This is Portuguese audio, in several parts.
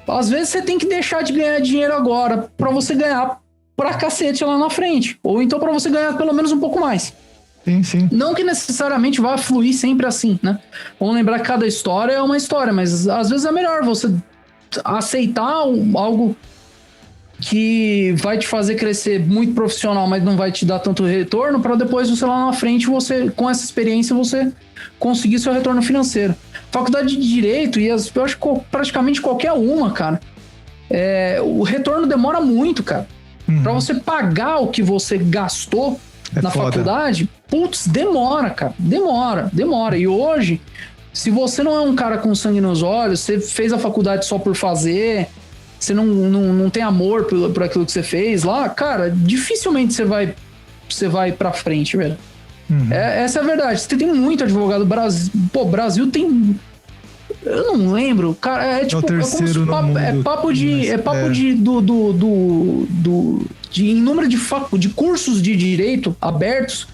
Às vezes você tem que deixar de ganhar dinheiro agora para você ganhar pra cacete lá na frente. Ou então para você ganhar pelo menos um pouco mais. Sim, sim. Não que necessariamente vá fluir sempre assim, né? Vamos lembrar que cada história é uma história, mas às vezes é melhor você aceitar algo que vai te fazer crescer muito profissional, mas não vai te dar tanto retorno, para depois você lá na frente, você com essa experiência, você conseguir seu retorno financeiro. Faculdade de Direito, eu acho que praticamente qualquer uma, cara, o retorno demora muito, cara. Para você pagar o que você gastou na faculdade, putz, demora, cara. Demora. E hoje, se você não é um cara com sangue nos olhos, você fez a faculdade só por fazer, você não tem amor por aquilo que você fez lá, cara, dificilmente você vai pra frente, velho. Essa é a verdade. Você tem muito advogado. Brasil tem... Eu não lembro, cara. É tipo, o terceiro papo de em número de cursos de direito abertos.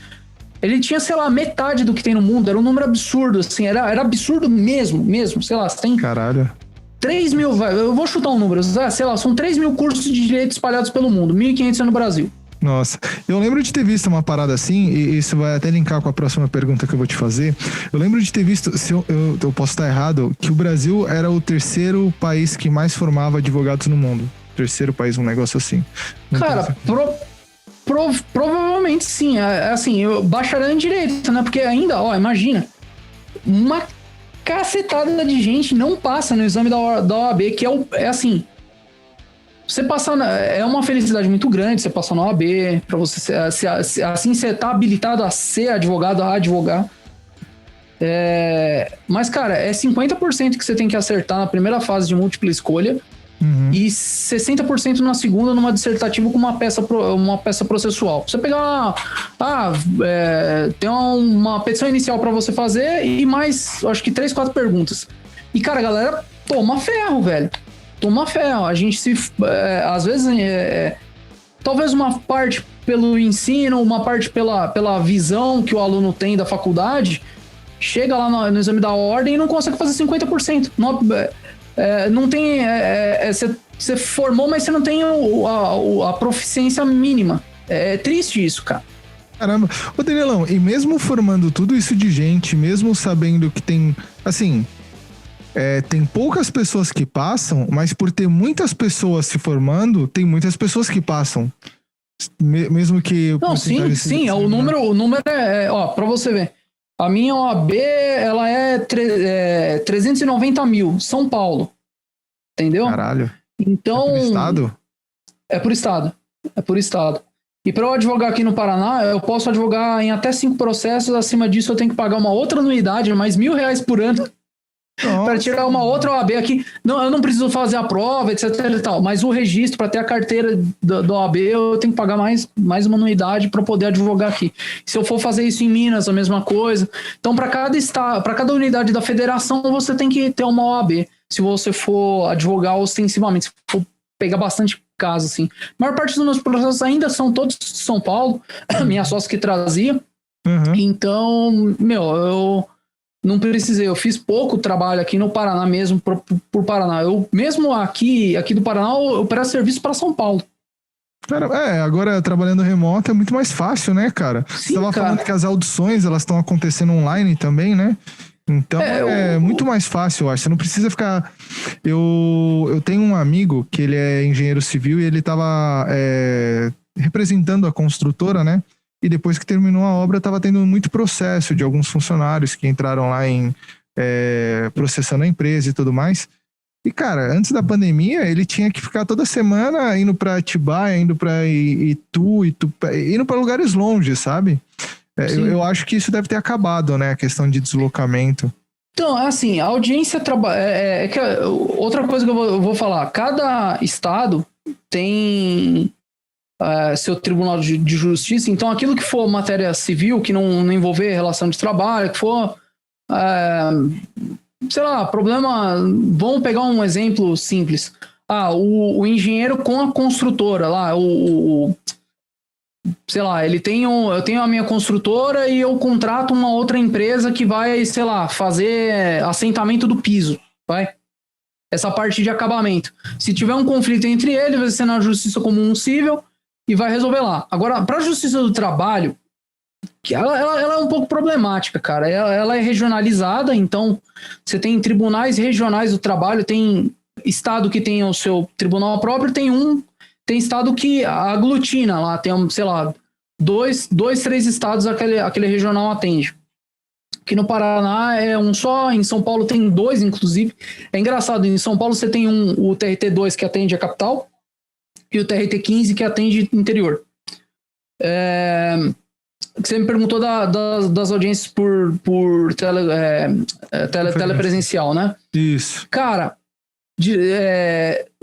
Ele tinha, sei lá, metade do que tem no mundo. Era um número absurdo, assim. Era absurdo mesmo. Sei lá, você tem... Caralho. 3 mil, eu vou chutar um número, sei lá, são 3 mil cursos de direito espalhados pelo mundo, 1.500 no Brasil. Nossa, eu lembro de ter visto uma parada assim, e isso vai até linkar com a próxima pergunta que eu vou te fazer. Eu lembro de ter visto, se eu posso estar errado, que o Brasil era o terceiro país que mais formava advogados no mundo. Terceiro país, um negócio assim. Cara, provavelmente sim. Assim, bacharel em direito, né? Porque ainda, imagina, uma cacetada de gente não passa no exame da OAB, que é assim... Você passar é uma felicidade muito grande você passar na OAB, para você assim você tá habilitado a ser advogado, a advogar. Mas, cara, é 50% que você tem que acertar na primeira fase de múltipla escolha e 60% na segunda numa dissertativa com uma peça processual. Você pegar tem uma petição inicial para você fazer e mais, acho que 3, 4 perguntas. E, cara, a galera toma ferro, velho. Toma ferro. A gente às vezes, talvez uma parte pelo ensino, uma parte pela visão que o aluno tem da faculdade, chega lá no exame da ordem e não consegue fazer 50%. Não tem... Você formou, mas você não tem a proficiência mínima. É triste isso, cara. Caramba. Ô, Danielão, e mesmo formando tudo isso de gente, mesmo sabendo que tem, assim... tem poucas pessoas que passam, mas por ter muitas pessoas se formando, tem muitas pessoas que passam. Mesmo que... Não, sim. O número pra você ver. A minha OAB, ela é 390 mil, São Paulo. Entendeu? Caralho. Então... É por estado? É por estado. E para eu advogar aqui no Paraná, eu posso advogar em até 5 processos. Acima disso, eu tenho que pagar uma outra anuidade, mais R$1.000 por ano. Para tirar uma outra OAB aqui. Não, eu não preciso fazer a prova, etc e tal, mas o registro, para ter a carteira do OAB, eu tenho que pagar mais uma anuidade para poder advogar aqui. Se eu for fazer isso em Minas, a mesma coisa. Então, para cada estado, para cada unidade da federação, você tem que ter uma OAB. Se você for advogar ostensivamente, se for pegar bastante caso, assim. A maior parte dos meus processos ainda são todos de São Paulo, minha sócia que trazia. Então, eu não precisei, eu fiz pouco trabalho aqui no Paraná mesmo, por Paraná. Eu mesmo aqui do Paraná, eu presto serviço para São Paulo. Cara, agora trabalhando remoto é muito mais fácil, né, cara? Sim, você tava falando que as audições, elas estão acontecendo online também, né? Então muito mais fácil, eu acho. Você não precisa ficar... Eu tenho um amigo que ele é engenheiro civil e ele tava representando a construtora, né? E depois que terminou a obra, estava tendo muito processo de alguns funcionários que entraram lá processando a empresa e tudo mais. E, cara, antes da pandemia, ele tinha que ficar toda semana indo para Atibaia, indo para Itu, indo para lugares longe, sabe? Eu acho que isso deve ter acabado, né? A questão de deslocamento. Então, assim, a audiência trabalha... outra coisa que eu vou falar. Cada estado tem... seu tribunal de justiça, então aquilo que for matéria civil, que não envolver relação de trabalho, que for sei lá, problema, vamos pegar um exemplo simples, o engenheiro com a construtora lá, sei lá, eu tenho a minha construtora e eu contrato uma outra empresa que vai, sei lá, fazer assentamento do piso, vai? essa parte de acabamento. Se tiver um conflito entre eles, vai ser na justiça comum civil e vai resolver lá. Agora, para a justiça do trabalho, que ela é um pouco problemática, cara. Ela é regionalizada, então você tem tribunais regionais do trabalho, tem estado que tem o seu tribunal próprio, tem estado que aglutina lá, tem, sei lá, 3 estados aquele regional atende. Aqui no Paraná é um só, em São Paulo tem 2, inclusive. É engraçado, em São Paulo você tem o TRT2 que atende a capital e o TRT15 que atende interior. Você me perguntou das audiências por telepresencial, né? Isso. Cara,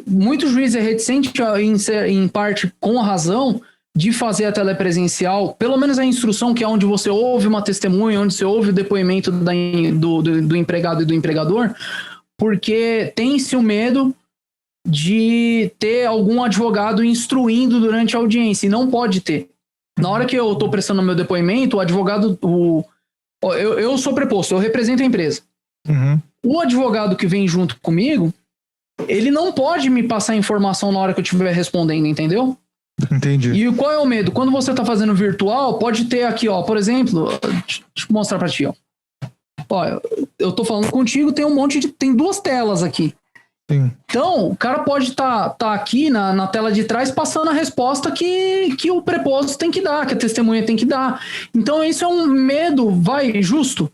muito juiz é reticente, em parte com razão, de fazer a telepresencial, pelo menos a instrução, que é onde você ouve uma testemunha, onde você ouve o depoimento do empregado e do empregador, porque tem-se o medo de ter algum advogado instruindo durante a audiência, e não pode ter. Na hora que eu estou prestando meu depoimento, o advogado... Eu sou preposto, eu represento a empresa. Uhum. O advogado que vem junto comigo, ele não pode me passar informação na hora que eu estiver respondendo, entendeu? Entendi. E qual é o medo? Quando você está fazendo virtual, pode ter aqui, ó, por exemplo, deixa eu mostrar para ti, ó. Ó, eu tô falando contigo, tem 2 telas aqui. Sim. Então, o cara pode tá aqui na tela de trás passando a resposta que o preposto tem que dar, que a testemunha tem que dar. Então, isso é um medo, justo,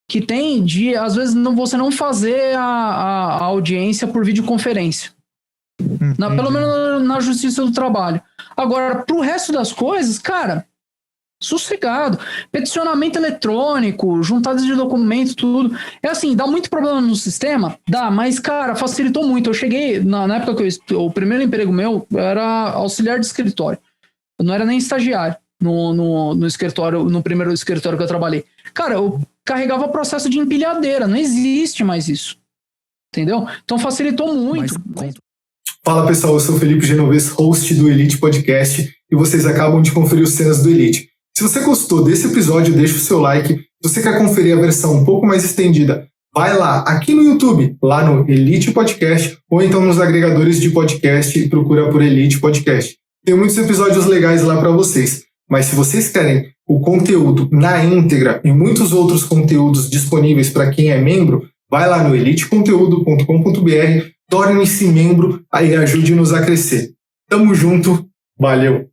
que tem de, às vezes, você não fazer a audiência por videoconferência. Pelo menos na justiça do trabalho. Agora, pro resto das coisas, cara, sossegado. Peticionamento eletrônico, juntadas de documentos, tudo. É assim, dá muito problema no sistema? Dá, mas, cara, facilitou muito. Eu cheguei, na época que o primeiro emprego meu era auxiliar de escritório. Eu não era nem estagiário no escritório, no primeiro escritório que eu trabalhei. Cara, eu carregava processo de empilhadeira, não existe mais isso. Entendeu? Então facilitou muito. Fala pessoal, eu sou o Felipe Genovez, host do Elite Podcast, e vocês acabam de conferir os cenas do Elite. Se você gostou desse episódio, deixa o seu like. Se você quer conferir a versão um pouco mais estendida, vai lá aqui no YouTube, lá no Elite Podcast, ou então nos agregadores de podcast e procura por Elite Podcast. Tem muitos episódios legais lá para vocês, mas se vocês querem o conteúdo na íntegra e muitos outros conteúdos disponíveis para quem é membro, vai lá no eliteconteúdo.com.br, torne-se membro e ajude-nos a crescer. Tamo junto, valeu!